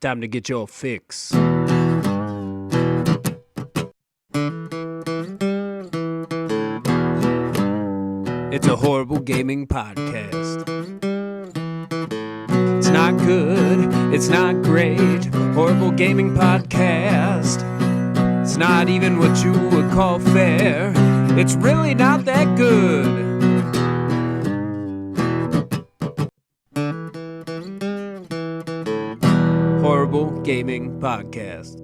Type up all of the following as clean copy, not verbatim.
Time to get your fix. It's a horrible gaming podcast. It's not good, it's not great. Horrible gaming podcast. It's not even what you would call fair. It's really not that good. Horrible Gaming Podcast.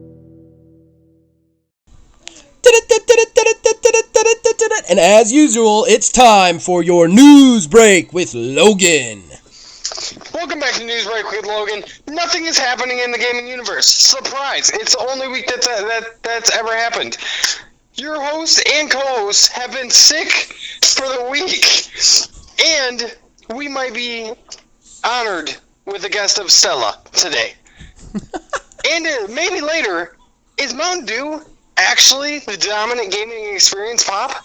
And as usual, it's time for your news break with Logan. Welcome back to News Break with Logan. Nothing is happening in the gaming universe. Surprise! It's the only week that's ever happened. Your host and co-host have been sick for the week, and we might be honored with the guest of Stella today. And maybe later, is Mountain Dew actually the dominant gaming experience, Pop?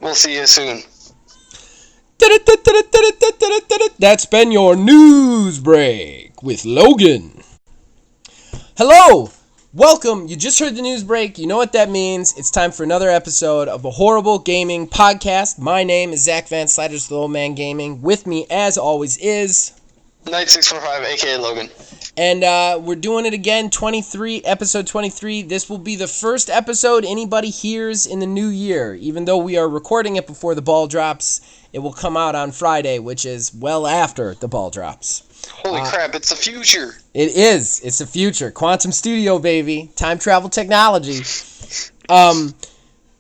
We'll see you soon. That's been your news break with Logan. Hello, welcome. You just heard the news break. You know what that means. It's time for another episode of the Horrible Gaming Podcast. My name is Zach Van Sliders, the Old Man Gaming. With me, as always, is Knight645, aka Logan. And we're doing it again, episode 23. This will be the first episode anybody hears in the new year. Even though we are recording it before the ball drops, it will come out on Friday, which is well after the ball drops. Holy crap, it's the future. It is. It's the future. Quantum Studio, baby. Time travel technology.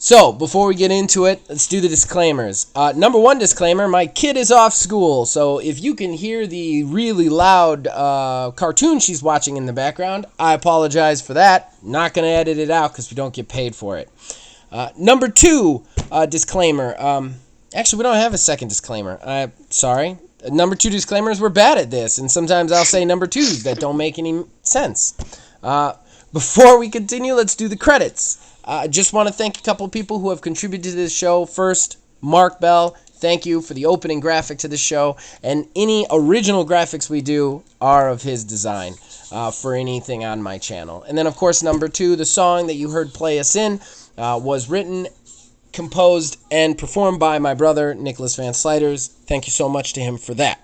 So, before we get into it, let's do the disclaimers. Number one disclaimer, my kid is off school, so if you can hear the really loud cartoon she's watching in the background, I apologize for that. Not going to edit it out because we don't get paid for it. Number two disclaimer. Actually, we don't have a second disclaimer. Sorry. Number two disclaimer is we're bad at this, and sometimes I'll say number twos that don't make any sense. Before we continue, let's do the credits. I just want to thank a couple of people who have contributed to this show. First, Mark Bell, thank you for the opening graphic to the show. And any original graphics we do are of his design for anything on my channel. And then, of course, number two, the song that you heard play us in was written, composed, and performed by my brother, Nicholas Van Sliders. Thank you so much to him for that.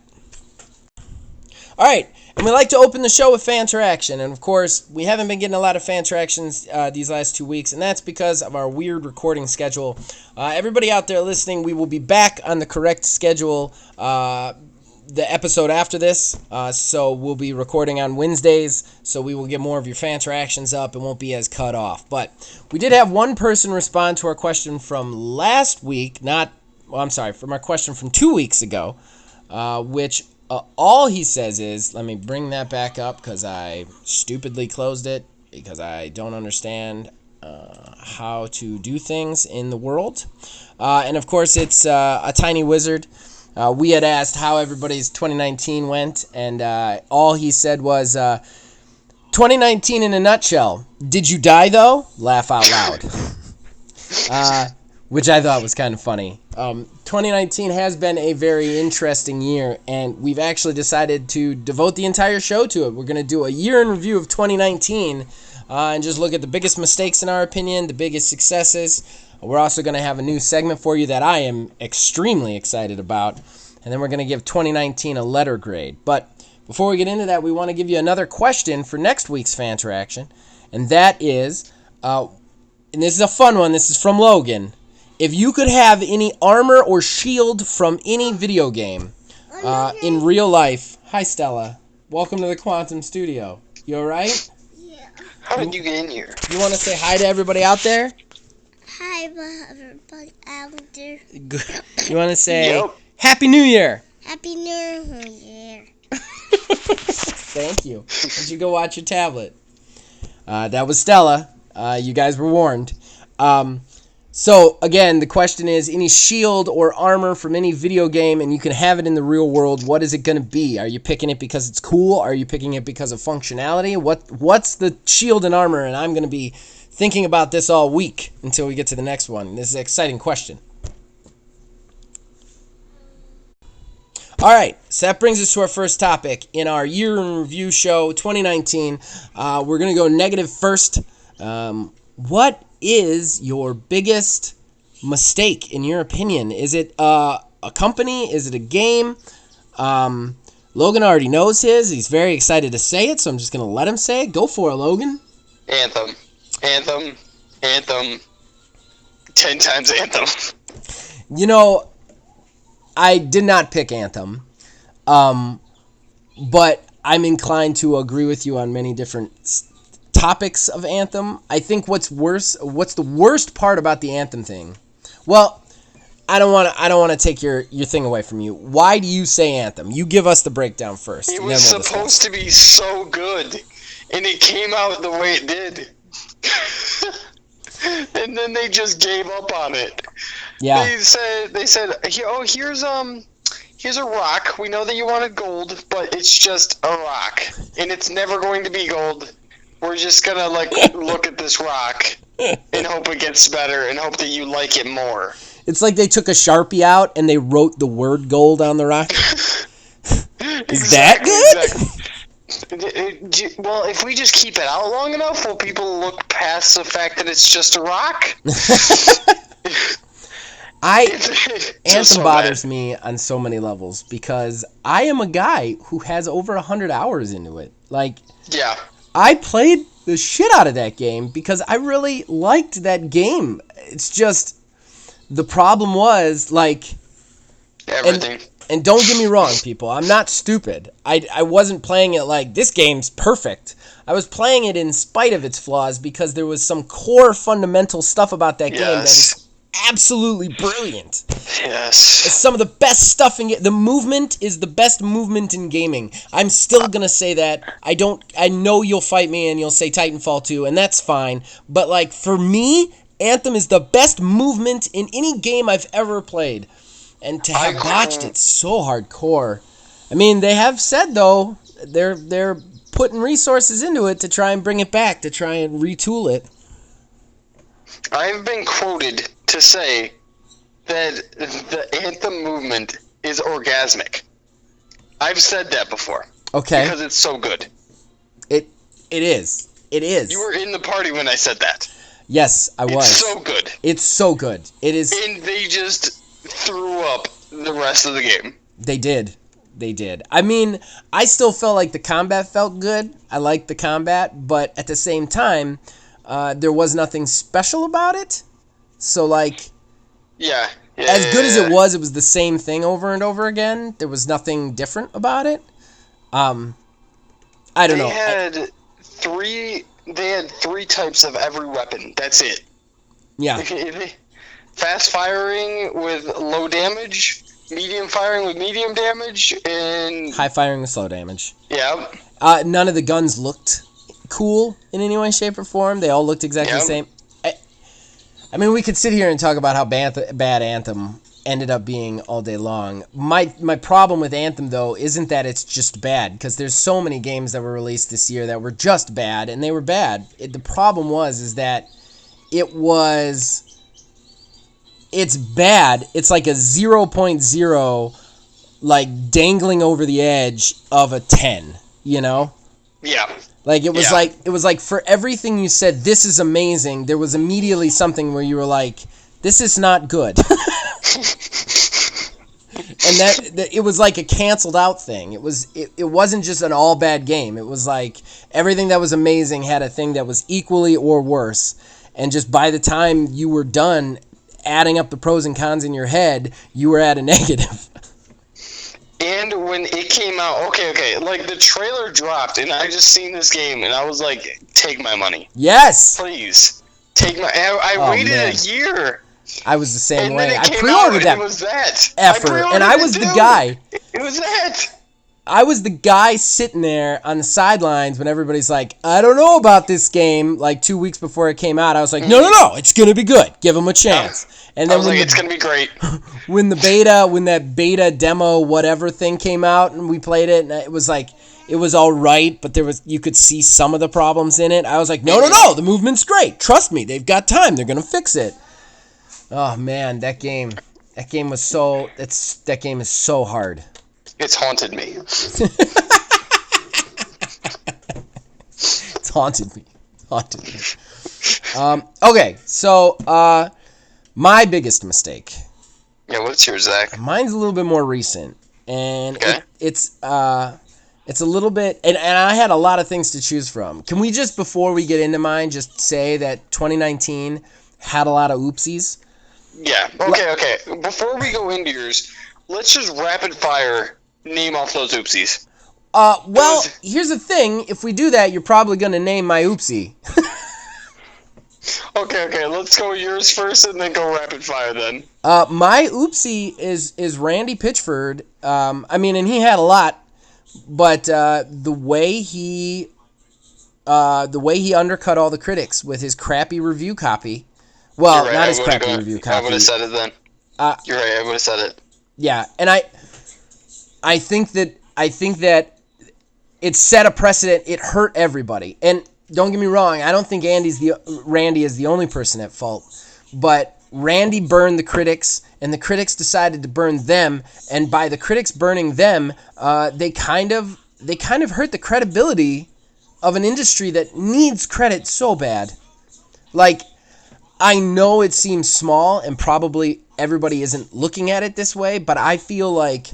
All right. And we like to open the show with fan interaction, and of course, we haven't been getting a lot of fan interactions these last 2 weeks, and that's because of our weird recording schedule. Everybody out there listening, we will be back on the correct schedule the episode after this, so we'll be recording on Wednesdays, so we will get more of your fan interactions up and won't be as cut off. But we did have one person respond to our question from last week, from our question from 2 weeks ago, which... all he says is, let me bring that back up because I stupidly closed it because I don't understand how to do things in the world. And of course, it's a tiny wizard. We had asked how everybody's 2019 went, and all he said was, 2019 in a nutshell. Did you die though? Laugh out loud. Which I thought was kind of funny. 2019 has been a very interesting year, and we've actually decided to devote the entire show to it. We're going to do a year in review of 2019 and just look at the biggest mistakes in our opinion, the biggest successes. We're also going to have a new segment for you that I am extremely excited about, and then we're going to give 2019 a letter grade. But before we get into that, we want to give you another question for next week's fan interaction, and that is, and this is a fun one, this is from Logan. If you could have any armor or shield from any video game in real life... Hi, Stella. Welcome to the Quantum Studio. You alright? Yeah. How did you get in here? You want to say hi to everybody out there? Hi, everybody out there. Good. You want to say, Yep. Happy New Year! Happy New Year. Thank you. Why don't you go watch your tablet? That was Stella. You guys were warned. So, again, the question is, any shield or armor from any video game, and you can have it in the real world, what is it going to be? Are you picking it because it's cool? Are you picking it because of functionality? What's the shield and armor? And I'm going to be thinking about this all week until we get to the next one. This is an exciting question. All right, so that brings us to our first topic in our year in review show 2019. We're going to go negative first. What is your biggest mistake, in your opinion? Is it a company? Is it a game? Logan already knows his. He's very excited to say it, so I'm just going to let him say it. Go for it, Logan. Anthem. 10 times Anthem. You know, I did not pick Anthem, but I'm inclined to agree with you on many different topics of Anthem. I think what's the worst part about the Anthem thing? Well, I don't want to take your thing away from you. Why do you say Anthem? You give us the breakdown first. It was supposed to be so good, and it came out the way it did. And then they just gave up on it. Yeah. They said, oh, here's a rock. We know that you wanted gold, but it's just a rock, and it's never going to be gold. We're just gonna look at this rock and hope it gets better, and hope that you like it more. It's like they took a Sharpie out and they wrote the word gold on the rock. Is that good? Exactly. Well, if we just keep it out long enough, will people look past the fact that it's just a rock? Anthem bothers me on so many levels because I am a guy who has over 100 hours into it. Yeah. I played the shit out of that game because I really liked that game. It's just the problem was everything. And don't get me wrong, people. I'm not stupid. I wasn't playing it like, this game's perfect. I was playing it in spite of its flaws because there was some core fundamental stuff about that game that is absolutely brilliant. Yes. It's some of the best stuff in the movement is the best movement in gaming. I'm still going to say that. I know you'll fight me and you'll say Titanfall 2, and that's fine. But for me, Anthem is the best movement in any game I've ever played. And to have botched it so hardcore. I mean, they have said, though, they're putting resources into it to try and bring it back, to try and retool it. I've been quoted to say that the Anthem movement is orgasmic. I've said that before. Okay. Because it's so good. It is. It is. You were in the party when I said that. Yes, I was. It's so good. It's so good. It is. And they just threw up the rest of the game. They did. I mean, I still felt like the combat felt good. I liked the combat, but at the same time, there was nothing special about it. So, yeah, as good as it was the same thing over and over again. There was nothing different about it. I don't know. They had three types of every weapon. That's it. Yeah. Fast firing with low damage, medium firing with medium damage, and high firing with slow damage. Yeah. None of the guns looked cool in any way, shape, or form. They all looked exactly the same. I mean, we could sit here and talk about how bad Anthem ended up being all day long. My problem with Anthem, though, isn't that it's just bad, because there's so many games that were released this year that were just bad, and they were bad. The problem is that it's bad. It's like a 0.0, dangling over the edge of a 10, you know? Yeah. It was like for everything you said, this is amazing, there was immediately something where you were like, this is not good. And that it was like a canceled out thing. It wasn't just an all bad game. It was like everything that was amazing had a thing that was equally or worse. And just by the time you were done adding up the pros and cons in your head, you were at a negative. And when it came out, okay, the trailer dropped, and I just seen this game, and I was like, take my money. Yes! Please. Take my... I waited a year. I was the same way. I pre-ordered that. It was that. Effort. And I was the guy. It was that. I was the guy sitting there on the sidelines when everybody's like, I don't know about this game, 2 weeks before it came out. I was like, no, it's going to be good. Give them a chance. And then it's going to be great. When that beta demo whatever thing came out and we played it, and it was all right, but you could see some of the problems in it. I was like, no, the movement's great. Trust me, they've got time. They're going to fix it. Oh man, that game is so hard. It's haunted me. It's haunted me. Haunted me. Okay, so my biggest mistake. Yeah, what's yours, Zach? Mine's a little bit more recent, and Okay. it's a little bit, and I had a lot of things to choose from. Can we just, before we get into mine, just say that 2019 had a lot of oopsies? Yeah. Okay. Before we go into yours, let's just rapid fire name off those oopsies. Well, here's the thing. If we do that, you're probably going to name my oopsie. Okay. Let's go yours first, and then go rapid fire then. My oopsie is Randy Pitchford. And he had a lot, but the way he undercut all the critics with his crappy review copy. Well, You're right, not his crappy review copy. I would have said it then. You're right. I would have said it. Yeah, and I think that it set a precedent. It hurt everybody. And don't get me wrong, I don't think Randy is the only person at fault. But Randy burned the critics, and the critics decided to burn them. And by the critics burning them, they kind of hurt the credibility of an industry that needs credit so bad. Like, I know it seems small, and probably everybody isn't looking at it this way, but I feel like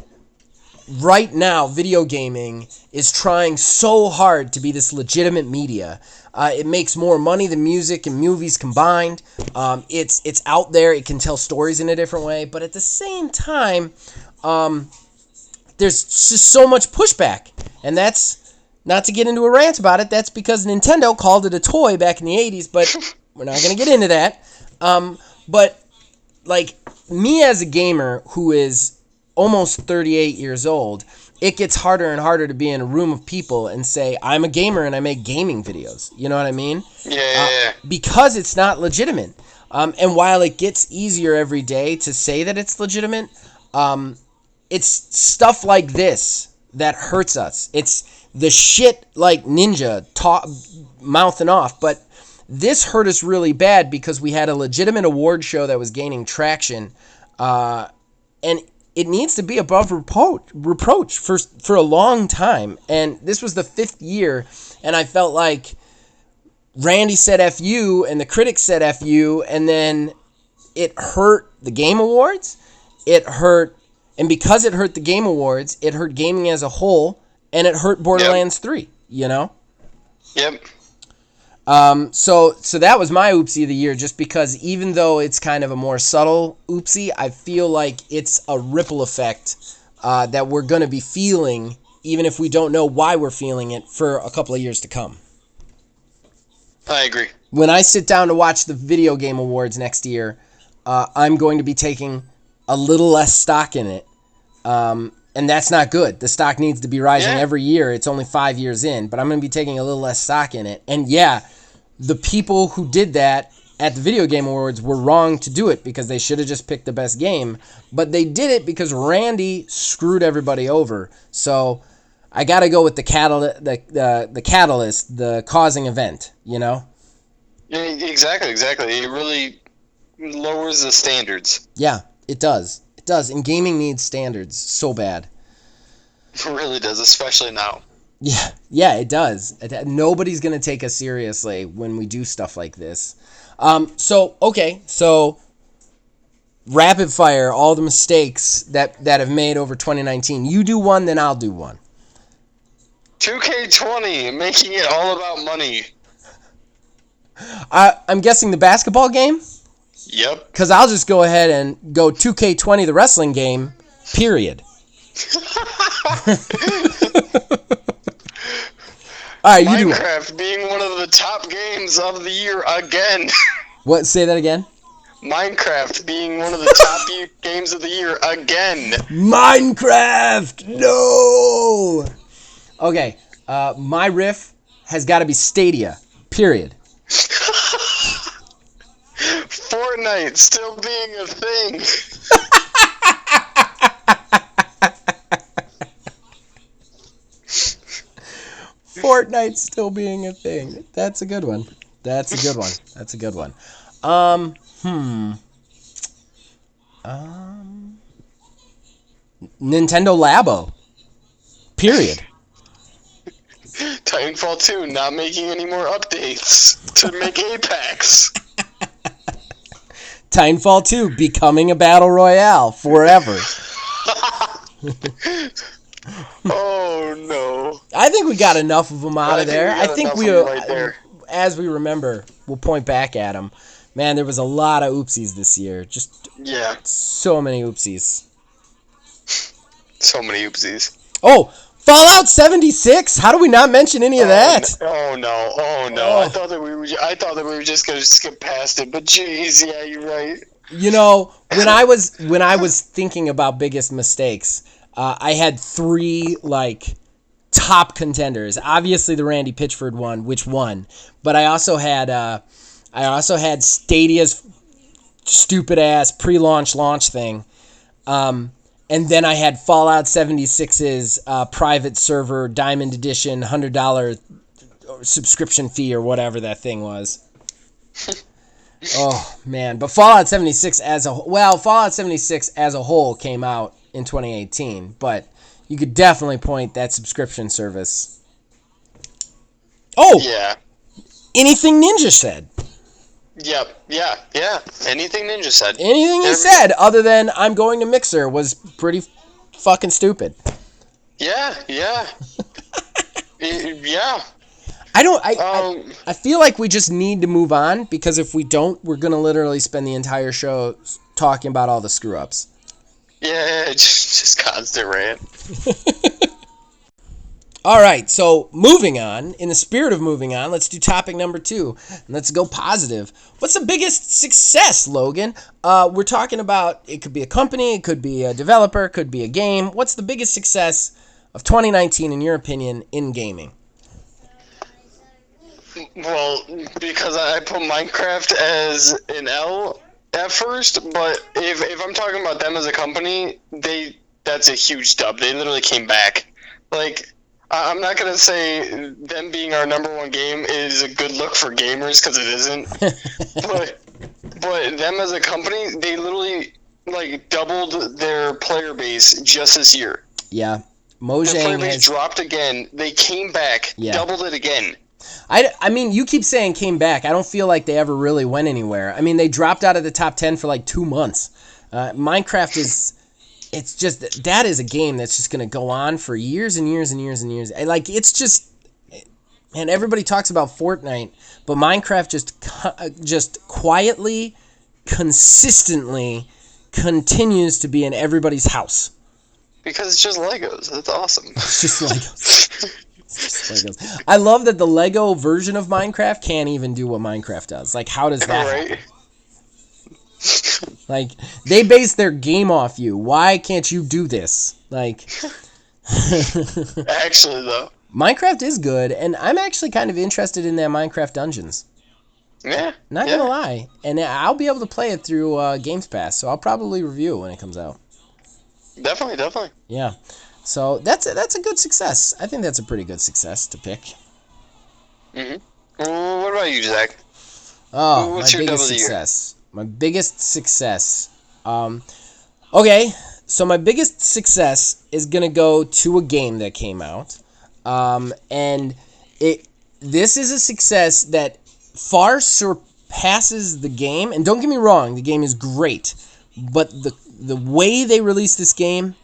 right now, video gaming is trying so hard to be this legitimate media. It makes more money than music and movies combined. It's out there. It can tell stories in a different way. But at the same time, there's just so much pushback. And that's, not to get into a rant about it, that's because Nintendo called it a toy back in the 80s. But we're not going to get into that. But, like, me as a gamer who is almost 38 years old, it gets harder and harder to be in a room of people and say, I'm a gamer and I make gaming videos. You know what I mean? Yeah. Because it's not legitimate. And while it gets easier every day to say that it's legitimate, it's stuff like this that hurts us. It's the shit like Ninja mouthing off, but this hurt us really bad because we had a legitimate award show that was gaining traction, and it needs to be above reproach for a long time. And this was the 5th year, and I felt like Randy said F you, and the critics said F you, and then it hurt the Game Awards. And because it hurt the Game Awards, it hurt gaming as a whole, and it hurt Borderlands 3, you know? Yep. So that was my oopsie of the year, just because even though it's kind of a more subtle oopsie, I feel like it's a ripple effect that we're going to be feeling, even if we don't know why we're feeling it, for a couple of years to come. I agree. When I sit down to watch the Video Game Awards next year, I'm going to be taking a little less stock in it. And that's not good. The stock needs to be rising every year. It's only 5 years in, but I'm going to be taking a little less stock in it. And yeah, the people who did that at the Video Game Awards were wrong to do it because they should have just picked the best game. But they did it because Randy screwed everybody over. So I got to go with the catalyst, the causing event, you know? Yeah, exactly. It really lowers the standards. Yeah, it does. It does. And gaming needs standards so bad. It really does, especially now. Yeah, it does. Nobody's going to take us seriously when we do stuff like this. So rapid fire, all the mistakes that have made over 2019. You do one, then I'll do one. 2K20, making it all about money. I'm guessing the basketball game? Yep. Because I'll just go ahead and go 2K20, the wrestling game, period. All right, you do it. Minecraft being one of the top games of the year again. What? Say that again? Minecraft being one of the top games of the year again. Minecraft! No! Okay, my riff has got to be Stadia, period. Fortnite still being a thing. Fortnite still being a thing. That's a good one. Nintendo Labo. Period. Titanfall 2 not making any more updates to make Apex. Titanfall 2 becoming a battle royale forever. Oh no! I think we got enough of them out of there. I think we, right there. as we remember, we'll point back at them. Man, there was a lot of oopsies this year. Just so many oopsies. So many oopsies. Oh, Fallout 76. How do we not mention any of that? Oh no! Oh. I thought that we were just gonna skip past it, but jeez, yeah, you're right. You know, when I was thinking about biggest mistakes, I had three top contenders. Obviously, the Randy Pitchford one, which won, but I also had Stadia's stupid ass pre-launch launch thing, and then I had Fallout 76's private server Diamond Edition $100 subscription fee or whatever that thing was. Oh man, but Fallout 76 as a whole came out in 2018, but you could definitely point that subscription service. Oh, yeah. Anything Ninja said. Yep. Yeah. Anything Ninja said. Anything he said, other than I'm going to Mixer, was pretty fucking stupid. Yeah. Yeah. I feel like we just need to move on, because if we don't, we're gonna literally spend the entire show talking about all the screw ups. Yeah, just constant rant. All right, so moving on. In the spirit of moving on, let's do topic number 2. And let's go positive. What's the biggest success, Logan? We're talking about, it could be a company, it could be a developer, it could be a game. What's the biggest success of 2019, in your opinion, in gaming? Well, because I put Minecraft as an L at first, but if I'm talking about them as a company, that's a huge dub. They literally came back. I'm not going to say them being our number one game is a good look for gamers, because it isn't. but them as a company, they literally doubled their player base just this year. Yeah. Mojang their player base dropped again. They came back, doubled it again. I mean, you keep saying came back. I don't feel like they ever really went anywhere. I mean, they dropped out of the top 10 for 2 months. Minecraft it's just, that is a game that's just going to go on for years and years and years and years. It's just, and everybody talks about Fortnite, but Minecraft just quietly, consistently continues to be in everybody's house. Because it's just Legos. That's awesome. It's just Legos. I love that the Lego version of Minecraft can't even do what Minecraft does. How does that happen? They base their game off you. Why can't you do this? Actually, though. Minecraft is good, and I'm actually kind of interested in that Minecraft Dungeons. Yeah. Not gonna lie. And I'll be able to play it through Games Pass, so I'll probably review it when it comes out. Definitely. Yeah. So that's a good success. I think that's a pretty good success to pick. Mm-hmm. What about you, Zach? Oh, what's your biggest success? My biggest success. Okay, so my biggest success is gonna go to a game that came out, and this is a success that far surpasses the game. And don't get me wrong, the game is great, but the way they released this game,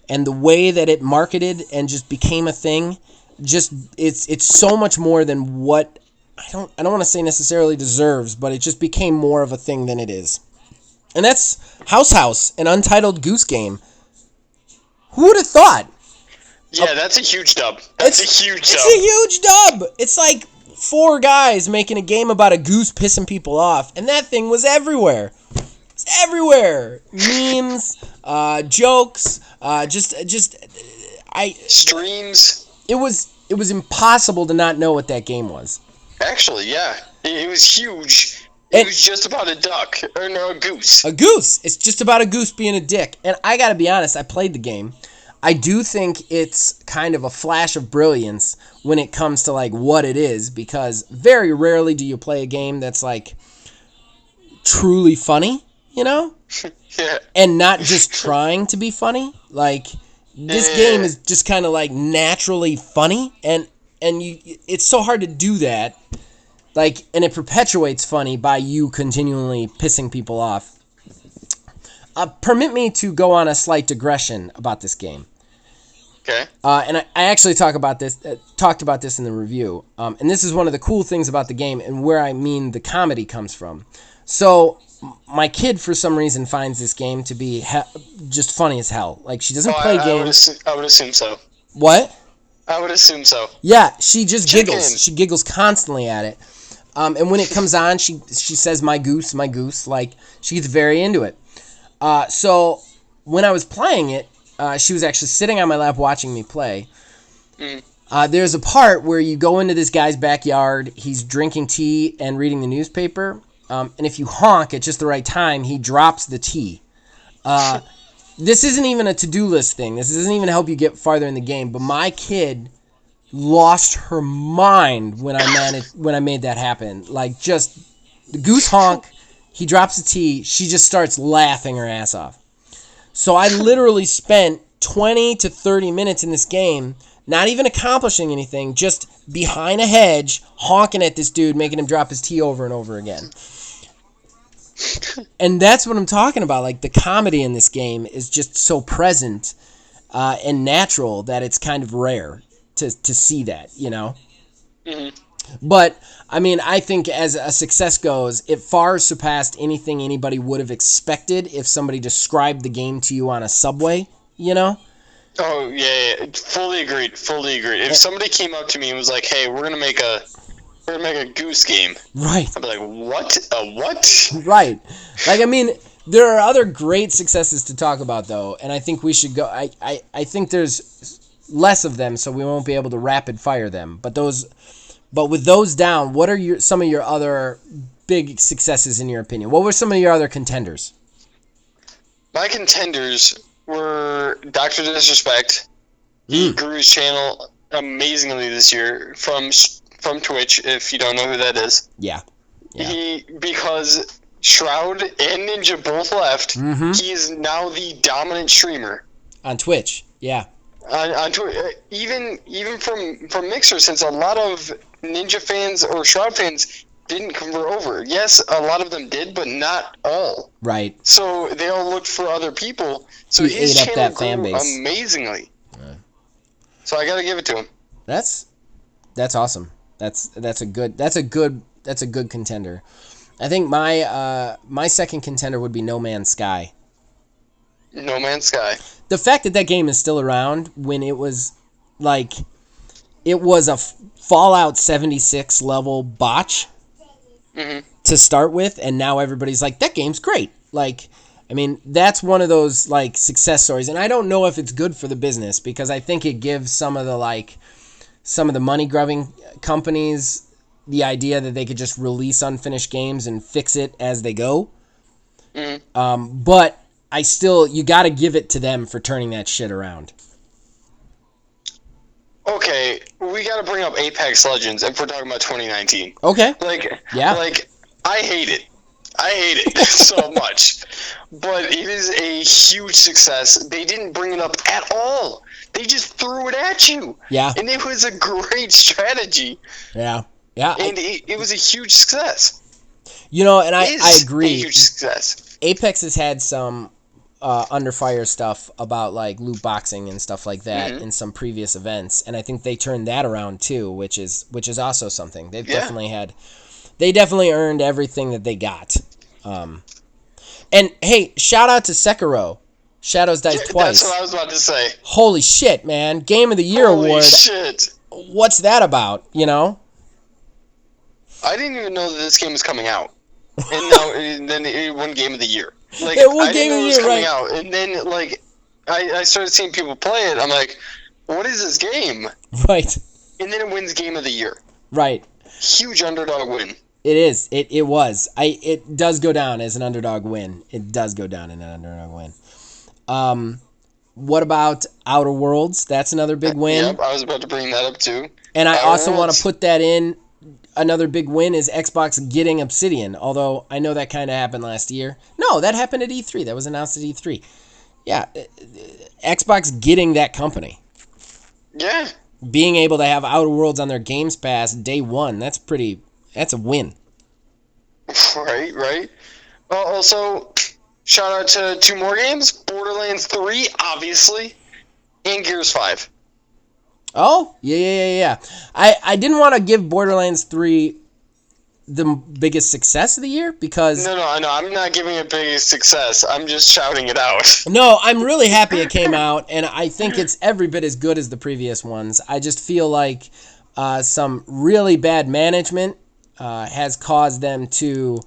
and the way that it marketed and just became a thing, it's so much more than what I don't want to say necessarily deserves, but it just became more of a thing than it is. And that's House, an Untitled Goose Game. Who would have thought? Yeah, that's a huge dub. It's a huge dub. It's 4 guys making a game about a goose pissing people off, and that thing was everywhere. It's everywhere. Memes, jokes, streams. It was impossible to not know what that game was. Actually, yeah. It was huge. It was just about a duck. Or no, a goose. A goose. It's just about a goose being a dick. And I gotta be honest, I played the game. I do think it's kind of a flash of brilliance when it comes to what it is, because very rarely do you play a game that's truly funny, you know? Yeah. And not just trying to be funny. this game is just kind of like naturally funny, and it's so hard to do that. Like, and it perpetuates funny by you continually pissing people off. Permit me to go on a slight digression about this game. Okay. And I actually talked about this in the review. And this is one of the cool things about the game, and where I mean the comedy comes from. So my kid, for some reason, finds this game to be just funny as hell. Like, she doesn't play games. I would assume so. What? I would assume so. Yeah, she just giggles. She giggles constantly at it. And when it comes on, she says, my goose, my goose. Like, she gets very into it. So when I was playing it, she was actually sitting on my lap watching me play. There's a part where you go into this guy's backyard. He's drinking tea and reading the newspaper. And if you honk at just the right time, he drops the tea. This isn't even a to-do list thing. This doesn't even help you get farther in the game. But my kid lost her mind when I made that happen. Like, just the goose honk, he drops the tea, she just starts laughing her ass off. So I literally spent 20 to 30 minutes in this game, not even accomplishing anything, just behind a hedge, honking at this dude, making him drop his tea over and over again. And that's what I'm talking about. Like, the comedy in this game is just so present and natural that it's kind of rare to see that, you know? Mm-hmm. But, I mean, I think as a success goes, it far surpassed anything anybody would have expected if somebody described the game to you on a subway, you know? Oh, yeah. Fully agreed. If somebody came up to me and was like, hey, we're going to make a goose game. Right. I'd be like, what? A what? Right. Like, I mean, there are other great successes to talk about, though, and I think we should go... I think there's less of them, so we won't be able to rapid fire them. But with those down, what are some of your other big successes in your opinion? What were some of your other contenders? My contenders were Dr. Disrespect. He grew his channel amazingly this year from Twitch, if you don't know who that is. Yeah. Because Shroud and Ninja both left, he is now the dominant streamer. On Twitch, yeah. On Twitch, even from Mixer, since a lot of Ninja fans or Shroud fans didn't convert over. Yes, a lot of them did, but not all. Right. So they all looked for other people. So he his ate up channel that fan grew base amazingly. So I got to give it to him. That's awesome. That's a good contender. I think my second contender would be No Man's Sky. No Man's Sky. The fact that game is still around when it was like it was a Fallout 76 level botch to start with, and now everybody's like, that game's great. Like, I mean, that's one of those like success stories, and I don't know if it's good for the business because I think it gives some of the money grubbing companies the idea that they could just release unfinished games and fix it as they go. But you got to give it to them for turning that shit around. Okay, we got to bring up Apex Legends if we're talking about 2019. Okay. I hate it. I hate it so much. But it is a huge success. They didn't bring it up at all. They just threw it at you. Yeah. And it was a great strategy. Yeah. Yeah. And it was a huge success. You know, and I agree. A huge success. Apex has had some under fire stuff about like loot boxing and stuff like that in some previous events, and I think they turned that around too, which is also something. They definitely earned everything that they got. And hey, shout out to Sekiro. Shadows Dice Twice. That's what I was about to say. Holy shit, man. Game of the Year award. Holy shit. What's that about, you know? I didn't even know that this game was coming out. And then it won Game of the Year. Like, it won I Game didn't know of it the was Year, coming right? out. And then, like, I started seeing people play it. I'm like, what is this game? Right. And then it wins Game of the Year. Right. Huge underdog win. It is. It was. It does go down as an underdog win. It does go down in an underdog win. What about Outer Worlds? That's another big win. Yep, I was about to bring that up too. And I also want to put that in. Another big win is Xbox getting Obsidian, although I know that kind of happened last year. No, that happened at E3. That was announced at E3. Yeah, Xbox getting that company. Yeah. Being able to have Outer Worlds on their Games Pass day one, that's a win. Right. Also, shout out to 2 more games: Borderlands 3, obviously, and Gears 5. Oh, yeah. I didn't want to give Borderlands 3 the biggest success of the year because... No, I'm not giving it biggest success. I'm just shouting it out. No, I'm really happy it came out, and I think it's every bit as good as the previous ones. I just feel like some really bad management has caused them to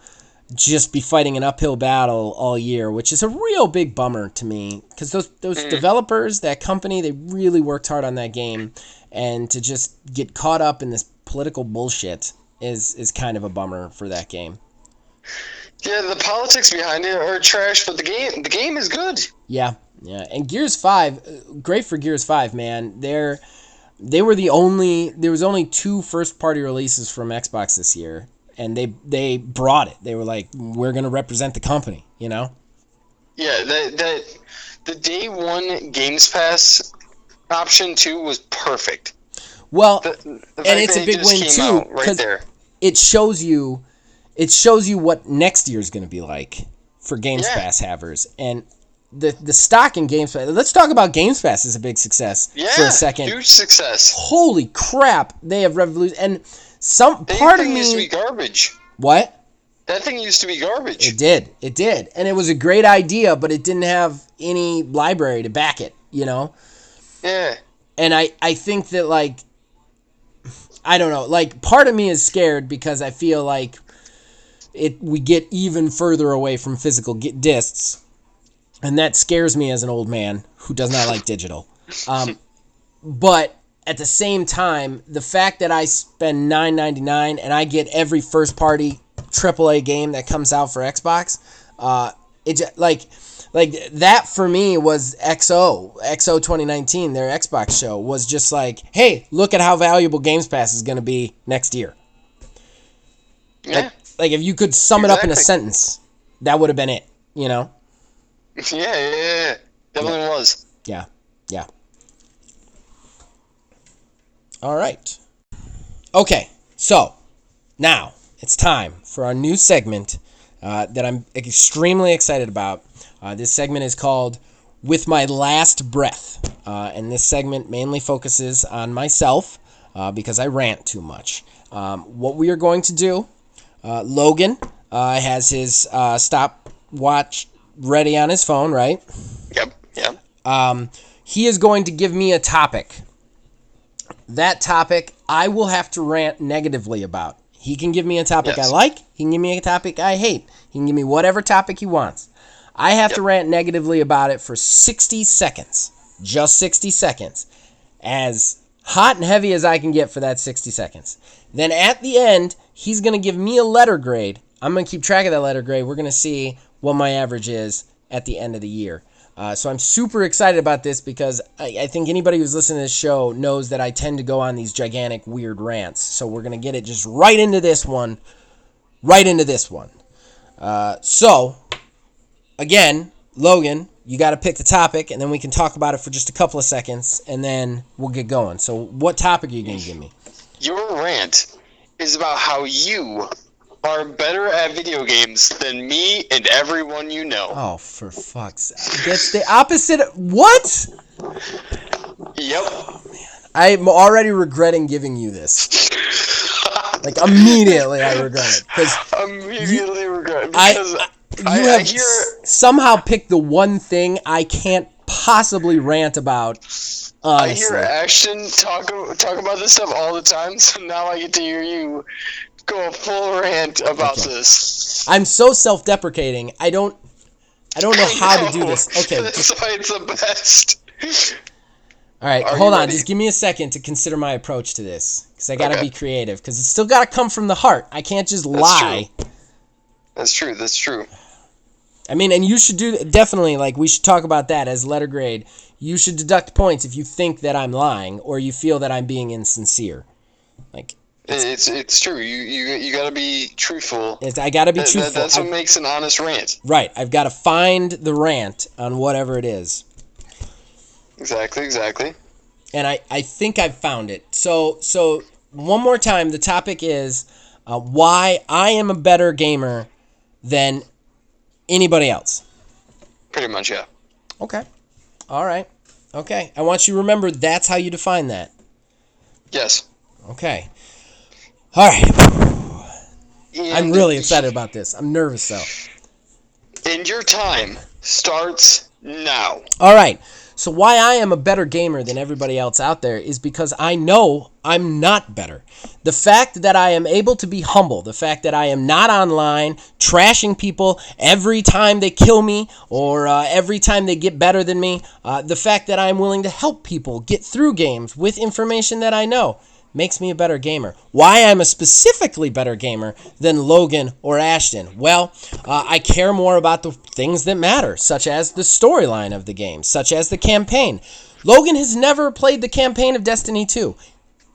just be fighting an uphill battle all year, which is a real big bummer to me because those developers, that company, they really worked hard on that game, and to just get caught up in this political bullshit is kind of a bummer for that game. Yeah, the politics behind it are trash, but the game is good. Yeah. And Gears 5, great for Gears 5, man. There was only 2 first-party releases from Xbox this year, and they brought it. They were like, we're going to represent the company, you know? Yeah, the day one Games Pass option 2 was perfect. Well, The fact and it's that a big just win came too out right because there. it shows you what next year is going to be like for Games Pass havers, and the stock in Games Pass. Let's talk about Games Pass as a big success for a second. Huge success. Holy crap, they have revolutionized. And That part of thing used to me... be garbage. What? That thing used to be garbage. It did, and it was a great idea, but it didn't have any library to back it, you know. Yeah. And I think that, like, I don't know, like, part of me is scared because I feel like we get even further away from physical discs, and that scares me as an old man who does not like digital. But at the same time, the fact that I spend $9.99 and I get every first-party AAA game that comes out for Xbox, like that for me was XO 2019, their Xbox show, was just like, hey, look at how valuable Games Pass is going to be next year. Yeah. Like if you could sum it up in a sentence, that would have been it, you know? Yeah. Definitely was. Yeah. All right. Okay, so now it's time for our new segment that I'm extremely excited about. This segment is called With My Last Breath, and this segment mainly focuses on myself because I rant too much. What we are going to do, Logan has his stopwatch ready on his phone, right? Yep. He is going to give me a topic. That topic I will have to rant negatively about. He can give me a topic I like. He can give me a topic I hate. He can give me whatever topic he wants. I have to rant negatively about it for 60 seconds. Just 60 seconds. As hot and heavy as I can get for that 60 seconds. Then at the end, he's going to give me a letter grade. I'm going to keep track of that letter grade. We're going to see what my average is at the end of the year. So I'm super excited about this because I think anybody who's listening to this show knows that I tend to go on these gigantic, weird rants. So we're going to get it just right into this one. So, again, Logan, you got to pick the topic, and then we can talk about it for just a couple of seconds, and then we'll get going. So what topic are you going to give me? Your rant is about how you are better at video games than me and everyone you know. Oh, for fuck's sake. That's the opposite. What? Yep. I'm already regretting giving you this. Like, immediately I regret it. Immediately regret. You have somehow picked the one thing I can't possibly rant about, honestly. I hear Ashton talk about this stuff all the time, so now I get to hear you go a full rant about this. I'm so self-deprecating. I don't know how to do this. Okay. That's why it's the best. All right, hold on. Just give me a second to consider my approach to this, because I got to be creative, because it's still got to come from the heart. I can't just lie. That's true. I mean, and you should definitely, like, we should talk about that as letter grade. You should deduct points if you think that I'm lying or you feel that I'm being insincere. Like, It's true. You got to be truthful. I got to be truthful. That's what makes an honest rant. Right. I've got to find the rant on whatever it is. Exactly. And I think I've found it. So one more time, the topic is why I am a better gamer than anybody else. Pretty much, yeah. Okay. All right. Okay. I want you to remember that's how you define that. Yes. Okay. All right. And I'm really excited about this. I'm nervous, though. And your time starts now. All right. So why I am a better gamer than everybody else out there is because I know I'm not better. The fact that I am able to be humble, the fact that I am not online trashing people every time they kill me or every time they get better than me, the fact that I'm willing to help people get through games with information that I know makes me a better gamer. Why I'm a specifically better gamer than Logan or Ashton? Well, I care more about the things that matter, such as the storyline of the game, such as the campaign. Logan has never played the campaign of Destiny 2.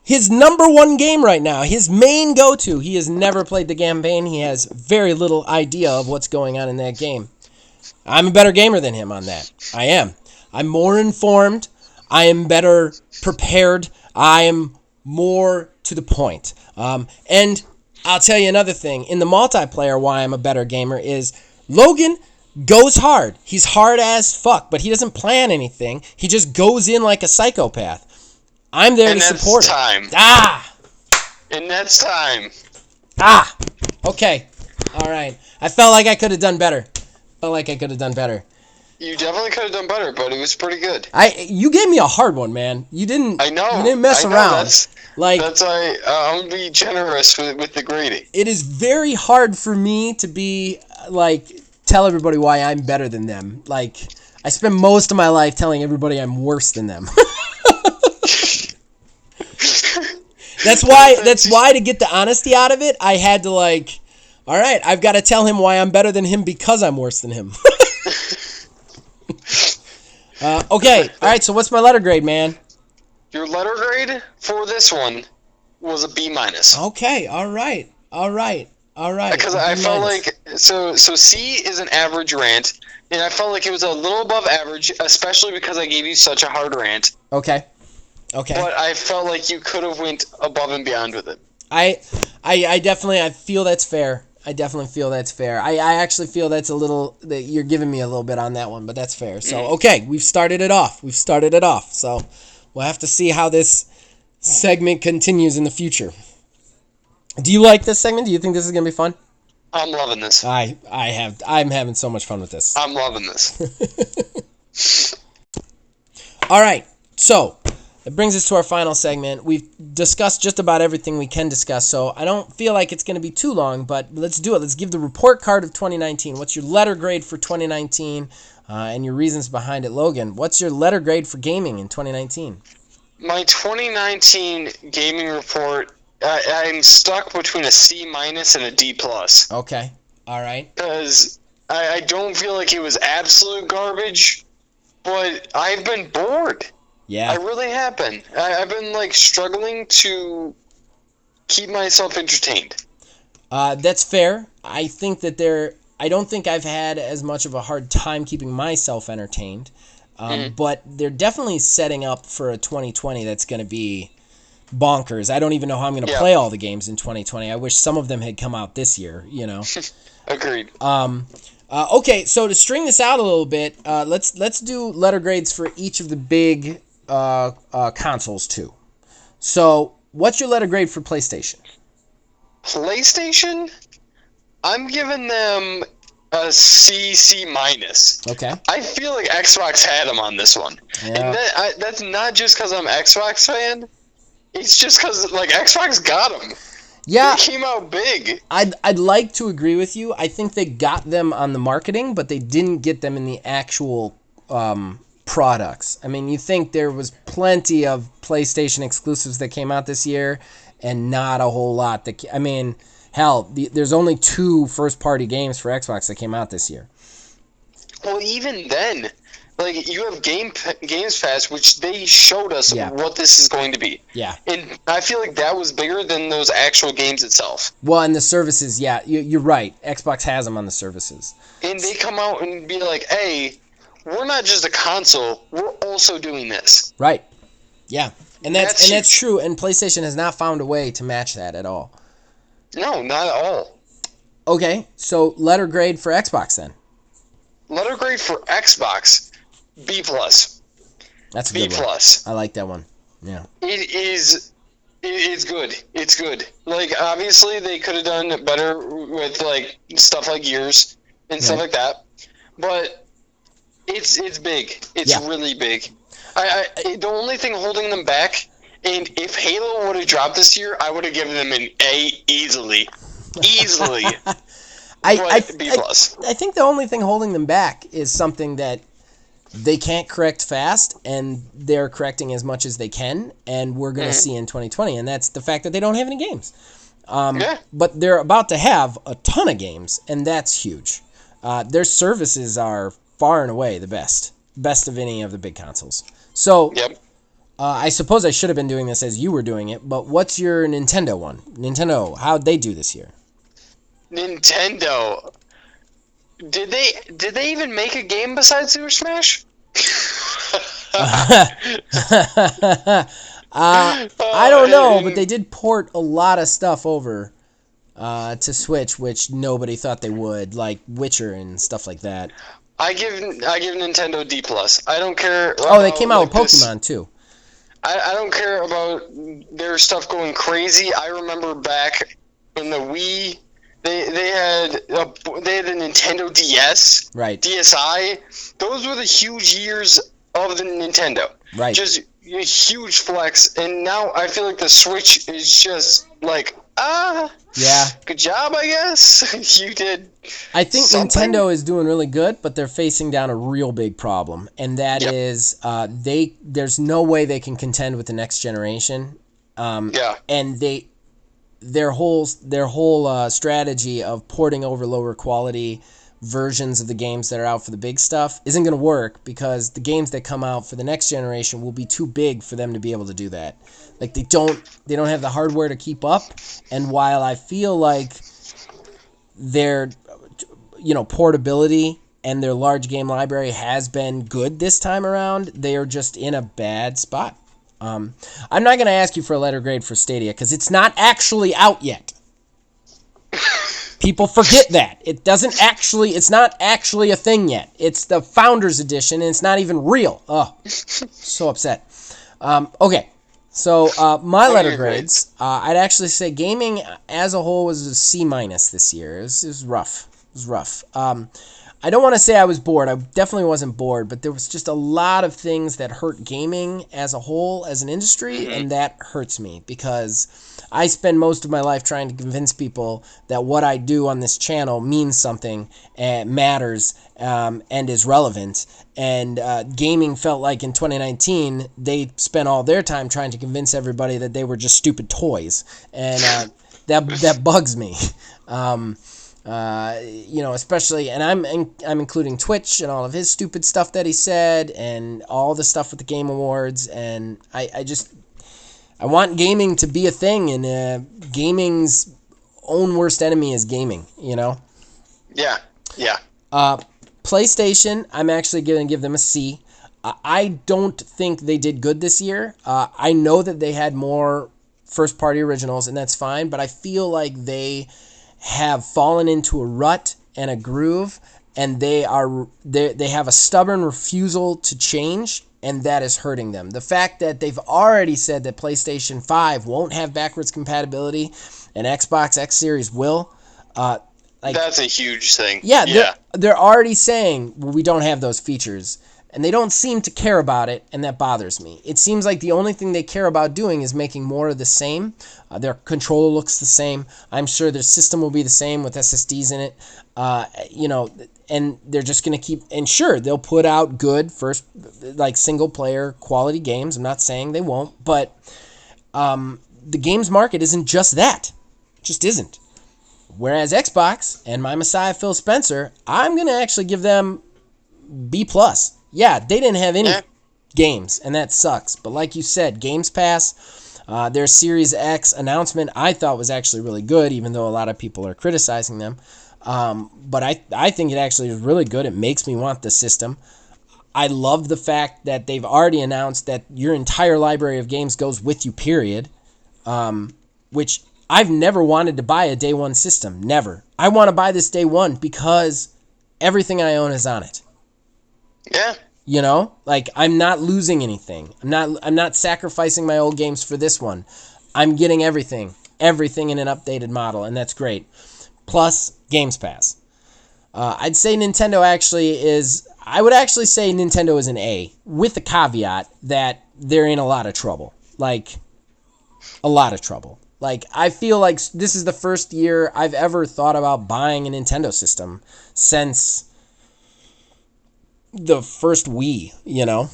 His number one game right now, his main go-to, he has never played the campaign. He has very little idea of what's going on in that game. I'm a better gamer than him on that. I am. I'm more informed. I am better prepared. I am more to the point. And I'll tell you another thing. In the multiplayer, why I'm a better gamer is Logan goes hard. He's hard as fuck, but he doesn't plan anything. He just goes in like a psychopath. I'm there to support him. And that's time. Okay. All right. I felt like I could have done better. You definitely could have done better, but it was pretty good. You gave me a hard one, man. You didn't. I know. You didn't mess around. That's why I'm gonna be generous with the grading. It is very hard for me to be tell everybody why I'm better than them. Like, I spend most of my life telling everybody I'm worse than them. That's why to get the honesty out of it, I had to all right, I've got to tell him why I'm better than him because I'm worse than him. Okay, all right, so what's my letter grade, man? Your letter grade for this one was a B-. Okay, all right. Because I felt like so C is an average rant, and I felt like it was a little above average, especially because I gave you such a hard rant. Okay. But I felt like you could have went above and beyond with it. I feel that's fair. I actually feel that's that you're giving me a little bit on that one, but that's fair. So, okay, we've started it off. So, we'll have to see how this segment continues in the future. Do you like this segment? Do you think this is going to be fun? I'm loving this. I'm having so much fun with this. I'm loving this. All right. So, it brings us to our final segment. We've discussed just about everything we can discuss, so I don't feel like it's going to be too long, but let's do it. Let's give the report card of 2019. What's your letter grade for 2019 and your reasons behind it? Logan, what's your letter grade for gaming in 2019? My 2019 gaming report, I'm stuck between a C- and a D+. Okay. All right. Because I don't feel like it was absolute garbage, but I've been bored. Yeah. I really have been. I've been struggling to keep myself entertained. That's fair. I think that I don't think I've had as much of a hard time keeping myself entertained. But they're definitely setting up for a 2020 that's going to be bonkers. I don't even know how I'm going to play all the games in 2020. I wish some of them had come out this year, Agreed. Okay, so to string this out a little bit, let's do letter grades for each of the big consoles too. So, what's your letter grade for PlayStation? PlayStation? I'm giving them a C-. Okay. I feel like Xbox had them on this one. Yeah. And that's not just because I'm Xbox fan. It's just because Xbox got them. Yeah. They came out big. I'd like to agree with you. I think they got them on the marketing, but they didn't get them in the actual products. I mean, you think there was plenty of PlayStation exclusives that came out this year, and not a whole lot. Hell, there's only 2 first-party games for Xbox that came out this year. Well, even then, Like, you have Games Pass, which they showed us what this is going to be. Yeah. And I feel like that was bigger than those actual games itself. Well, and the services, you're right. Xbox has them on the services. And they come out and be like, hey, we're not just a console, we're also doing this. Right. Yeah. And that's huge. true, and PlayStation has not found a way to match that at all. No, not at all. Okay, so letter grade for Xbox then. Letter grade for Xbox, B+. That's a B+. good one. I like that one. Yeah. It's good. It's good. Like, obviously, they could have done better with, like, stuff like Gears and stuff like that. But it's big. It's really big. The only thing holding them back, and if Halo would have dropped this year, I would have given them an A easily. Easily. B+. I think the only thing holding them back is something that they can't correct fast, and they're correcting as much as they can, and we're going to see in 2020, and that's the fact that they don't have any games. But they're about to have a ton of games, and that's huge. Their services are far and away the best of any of the big consoles. So, I suppose I should have been doing this as you were doing it, but what's your Nintendo one? Nintendo, how'd they do this year? Nintendo. Did they even make a game besides Super Smash? I don't know, but they did port a lot of stuff over to Switch, which nobody thought they would, like Witcher and stuff like that. I give Nintendo D+. I don't care. Oh, they came out with Pokemon too. I don't care about their stuff going crazy. I remember back in the Wii, they had the Nintendo DS, right? DSi. Those were the huge years of the Nintendo. Right. Just a huge flex, and now I feel like the Switch is just like yeah. Good job, I guess. You did. I think something. Nintendo is doing really good, but they're facing down a real big problem, and that is there's no way they can contend with the next generation. And their whole strategy of porting over lower quality versions of the games that are out for the big stuff isn't going to work, because the games that come out for the next generation will be too big for them to be able to do that. Like, they don't have the hardware to keep up, and while I feel like their portability and their large game library has been good this time around, they are just in a bad spot. I'm not going to ask you for a letter grade for Stadia, because it's not actually out yet. People forget that. It's not actually a thing yet. It's the Founders Edition, and it's not even real. Oh, so upset. Okay, so my letter grades, I'd actually say gaming as a whole was a C- this year. It was rough. It was rough. I don't want to say I was bored. I definitely wasn't bored, but there was just a lot of things that hurt gaming as a whole, as an industry, and that hurts me, because I spend most of my life trying to convince people that what I do on this channel means something, matters, and is relevant. And gaming felt like in 2019, they spent all their time trying to convince everybody that they were just stupid toys, and that bugs me. Especially, and I'm including Twitch and all of his stupid stuff that he said, and all the stuff with the Game Awards, and I want gaming to be a thing, and gaming's own worst enemy is gaming, Yeah. PlayStation, I'm actually going to give them a C. I don't think they did good this year. I know that they had more first-party originals, and that's fine, but I feel like they have fallen into a rut and a groove, and they have a stubborn refusal to change, and that is hurting them. The fact that they've already said that PlayStation 5 won't have backwards compatibility and Xbox X Series will, that's a huge thing. Yeah. They're already saying, well, we don't have those features, and they don't seem to care about it, and that bothers me. It seems like the only thing they care about doing is making more of the same. Their controller looks the same. I'm sure their system will be the same with SSDs in it. And they're just going to keep... And sure, they'll put out good single-player quality games. I'm not saying they won't, but the games market isn't just that. It just isn't. Whereas Xbox and my messiah Phil Spencer, I'm going to actually give them B+. yeah, they didn't have any games, and that sucks. But like you said, Games Pass, their Series X announcement I thought was actually really good, even though a lot of people are criticizing them. But I think it actually is really good. It makes me want the system. I love the fact that they've already announced that your entire library of games goes with you, period. Which I've never wanted to buy a day one system. Never. I want to buy this day one because everything I own is on it. Yeah. You know? Like, I'm not losing anything. I'm not sacrificing my old games for this one. I'm getting everything in an updated model, and that's great. Plus, Games Pass. I'd say Nintendo I would actually say Nintendo is an A, with the caveat that they're in a lot of trouble. Like, a lot of trouble. Like, I feel like this is the first year I've ever thought about buying a Nintendo system since the first Wii, you know?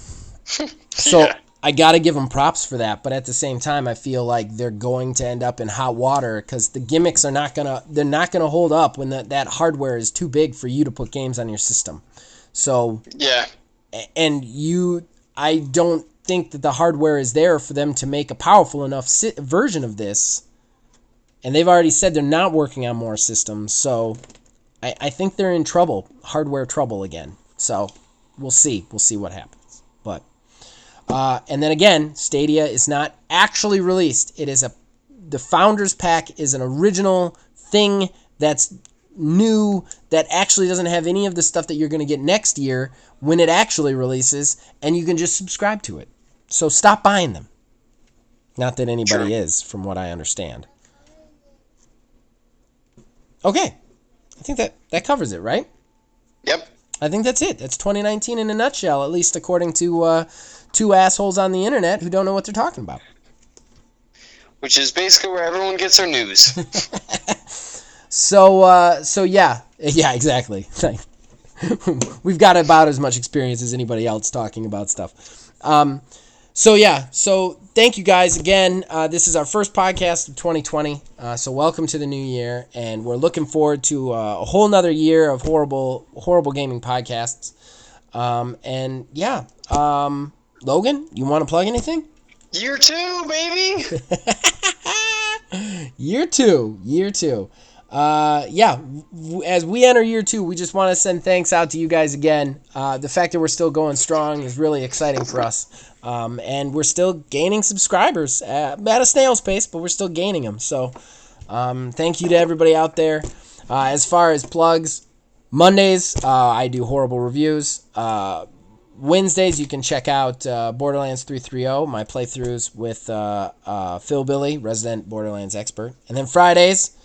So, Yeah. I gotta give them props for that, but at the same time, I feel like they're going to end up in hot water because the gimmicks are not gonna hold up when that hardware is too big for you to put games on your system. So, Yeah. and I don't think that the hardware is there for them to make a powerful enough version of this. And they've already said they're not working on more systems, so I think they're in trouble, hardware trouble again. So we'll see what happens. But and then again, Stadia is not actually released. It is the Founders Pack is an original thing that's new, that actually doesn't have any of the stuff that you're going to get next year when it actually releases, and you can just subscribe to it. So stop buying them. Not that anybody is, from what I understand. Okay. I think that covers it, right? Yep. I think that's it. That's 2019 in a nutshell, at least according to two assholes on the internet who don't know what they're talking about. Which is basically where everyone gets their news. So yeah, exactly. We've got about as much experience as anybody else talking about stuff. So thank you guys again. This is our first podcast of 2020. So welcome to the new year, and we're looking forward to a whole nother year of horrible gaming podcasts. And yeah, Logan, you want to plug anything? Year 2, baby! Year two. As we enter year 2, we just want to send thanks out to you guys again. The fact that we're still going strong is really exciting for us. And we're still gaining subscribers at a snail's pace, but we're still gaining them. So thank you to everybody out there. As far as plugs, Mondays, I do horrible reviews. Wednesdays, you can check out Borderlands 330, my playthroughs with Phil Billy, resident Borderlands expert. And then Fridays,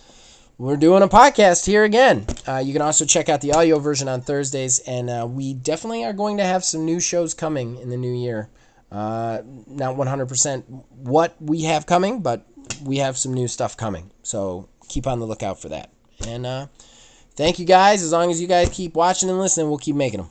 we're doing a podcast here again. You can also check out the audio version on Thursdays, and we definitely are going to have some new shows coming in the new year. Not 100% what we have coming, but we have some new stuff coming. So keep on the lookout for that. And thank you guys. As long as you guys keep watching and listening, we'll keep making them.